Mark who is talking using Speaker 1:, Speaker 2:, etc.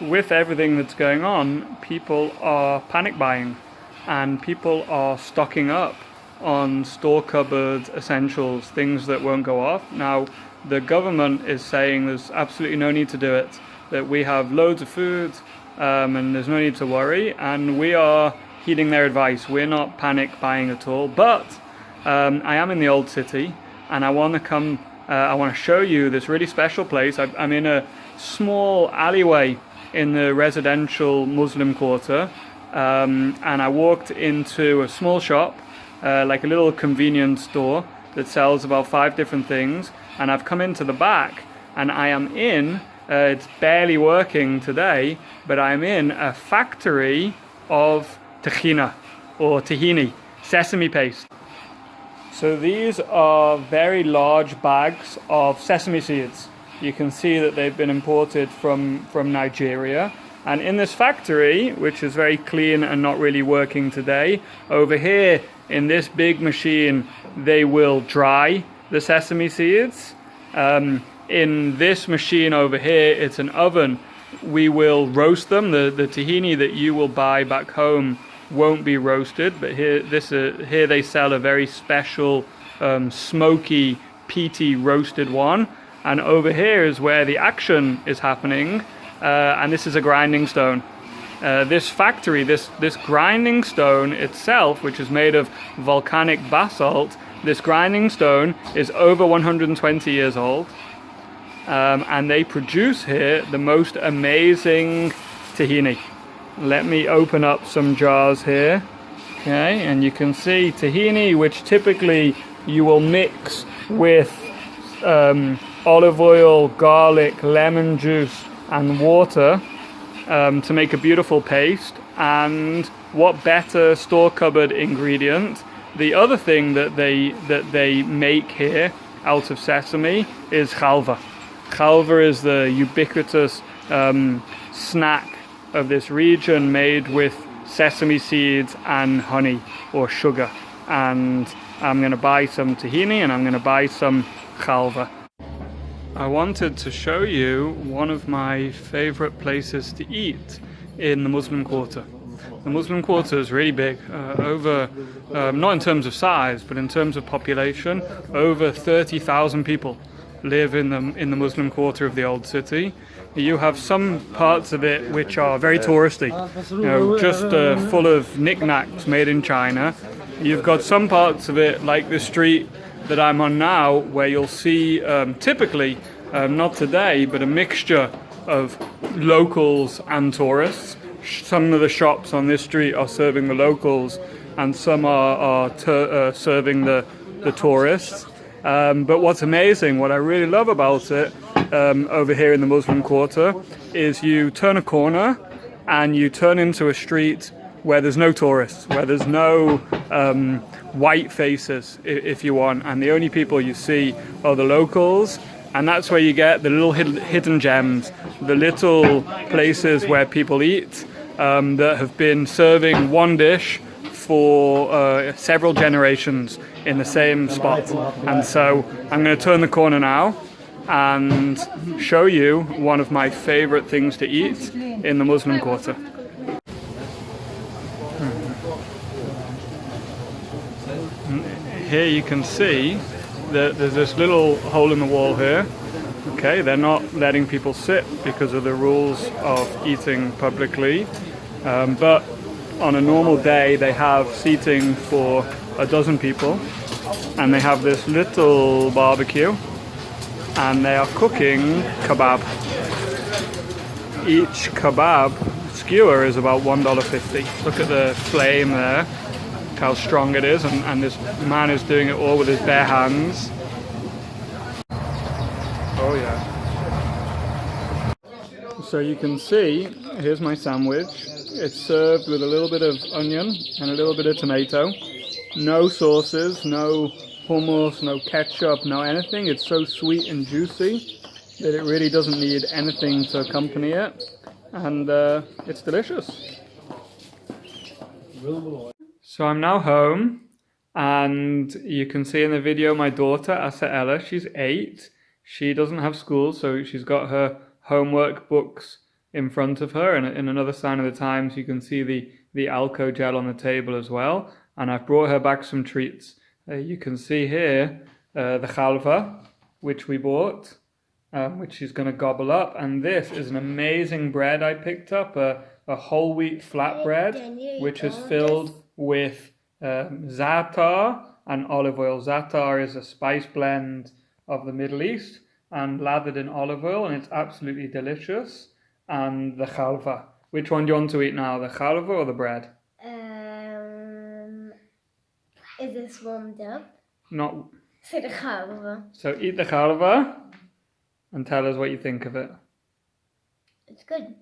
Speaker 1: with everything that's going on, people are panic buying and people are stocking up on store cupboard essentials, things that won't go off. Now, the government is saying there's absolutely no need to do it, that we have loads of food and there's no need to worry, and we are heeding their advice. We're not panic buying at all, but I am in the old city and I want to show you this really special place. I'm in a small alleyway in the residential Muslim quarter, and I walked into a small shop, like a little convenience store that sells about 5 different things, and I've come into the back and I am in, it's barely working today, but I'm in a factory of tahini, sesame paste. So these are very large bags of sesame seeds. You can see that they've been imported from Nigeria. And in this factory, which is very clean and not really working today, over here in this big machine, they will dry the sesame seeds. In this machine over here, it's an oven. We will roast them. The tahini that you will buy back home won't be roasted, but here they sell a very special smoky, peaty roasted one. And over here is where the action is happening, and this is a grinding stone. This factory, this grinding stone itself, which is made of volcanic basalt, this grinding stone is over 120 years old, and they produce here the most amazing tahini. Let me open up some jars here. Okay, and you can see tahini, which typically you will mix with olive oil, garlic, lemon juice and water to make a beautiful paste. And what better store cupboard ingredient? The other thing that they make here out of sesame is halva. Halva is the ubiquitous snack of this region, made with sesame seeds and honey or sugar. And I'm going to buy some tahini and I'm going to buy some halva. I wanted to show you one of my favorite places to eat in the Muslim Quarter. The Muslim Quarter is really big, not in terms of size, but in terms of population, over 30,000 people live in the Muslim Quarter of the old city. You have some parts of it which are very touristy, just full of knickknacks made in China. You've got some parts of it, like the street that I'm on now, where you'll see typically, not today, but a mixture of locals and tourists. Some of the shops on this street are serving the locals and some are serving the tourists. But what's amazing, what I really love about it over here in the Muslim Quarter, is you turn a corner and you turn into a street where there's no tourists, where there's no white faces, if you want, and the only people you see are the locals. And that's where you get the little hidden gems, the little places where people eat that have been serving one dish for several generations in the same spot. And so I'm going to turn the corner now and show you one of my favorite things to eat in the Muslim Quarter. Here you can see that there's this little hole in the wall here. Okay, they're not letting people sit because of the rules of eating publicly, but on a normal day they have seating for a dozen people, and they have this little barbecue and they are cooking kebab. Each kebab skewer is about $1.50. Look at the flame there, how strong it is, and this man is doing it all with his bare hands. Oh yeah. So you can see, here's my sandwich. It's served with a little bit of onion and a little bit of tomato. No sauces, no hummus, no ketchup, no anything. It's so sweet and juicy that it really doesn't need anything to accompany it. And it's delicious. So I'm now home, and you can see in the video my daughter, Ella, she's 8. She doesn't have school, so she's got her homework books in front of her, and in another sign of the times you can see the Alco gel on the table as well. And I've brought her back some treats. You can see here the halva, which we bought, which she's going to gobble up. And this is an amazing bread I picked up, a whole wheat flatbread, which is filled with za'atar and olive oil. Za'atar is a spice blend of the Middle East and lathered in olive oil, and it's absolutely delicious. And the halva. Which one do you want to eat now, the halva or the bread?
Speaker 2: Is this warmed up?
Speaker 1: Not.
Speaker 2: So the halva.
Speaker 1: So eat the halva and tell us what you think of it.
Speaker 2: It's good.